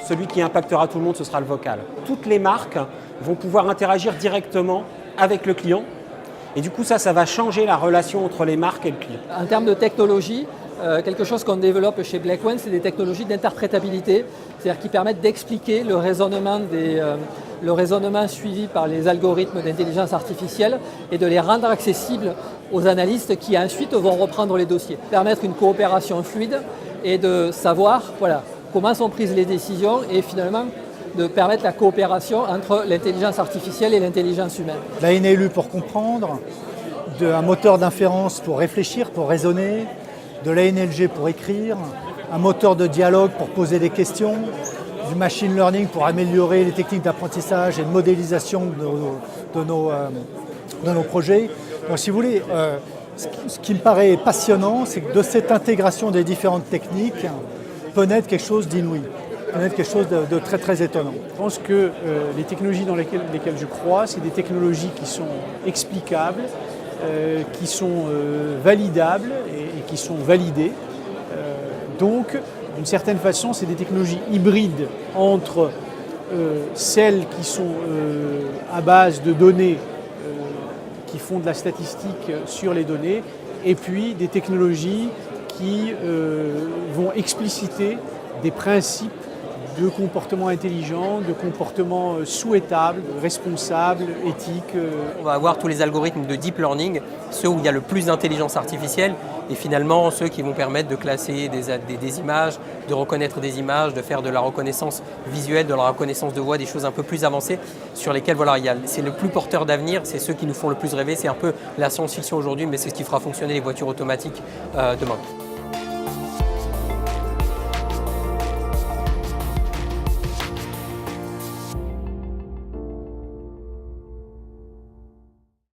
celui qui impactera tout le monde, ce sera le vocal. Toutes les marques vont pouvoir interagir directement avec le client. Et du coup, ça va changer la relation entre les marques et le client. En termes de technologie, quelque chose qu'on développe chez Blackone, c'est des technologies d'interprétabilité, c'est-à-dire qui permettent d'expliquer le raisonnement suivi par les algorithmes d'intelligence artificielle et de les rendre accessibles aux analystes qui ensuite vont reprendre les dossiers. Permettre une coopération fluide et de savoir comment sont prises les décisions et finalement de permettre la coopération entre l'intelligence artificielle et l'intelligence humaine. La NLU pour comprendre, un moteur d'inférence pour réfléchir, pour raisonner, de la NLG pour écrire, un moteur de dialogue pour poser des questions, du machine learning pour améliorer les techniques d'apprentissage et de modélisation de nos projets. Donc si vous voulez, ce qui me paraît passionnant, c'est que de cette intégration des différentes techniques peut naître quelque chose d'inouï, peut naître quelque chose de très très étonnant. Je pense que les technologies dans lesquelles je crois, c'est des technologies qui sont explicables, qui sont validables et qui sont validées. Donc, d'une certaine façon, c'est des technologies hybrides entre celles qui sont à base de données, qui font de la statistique sur les données, et puis des technologies qui vont expliciter des principes de comportement intelligent, de comportement souhaitable, responsable, éthique. On va avoir tous les algorithmes de deep learning, ceux où il y a le plus d'intelligence artificielle et finalement ceux qui vont permettre de classer des images, de reconnaître des images, de faire de la reconnaissance visuelle, de la reconnaissance de voix, des choses un peu plus avancées sur lesquelles c'est le plus porteur d'avenir, c'est ceux qui nous font le plus rêver, c'est un peu la science-fiction aujourd'hui mais c'est ce qui fera fonctionner les voitures automatiques demain.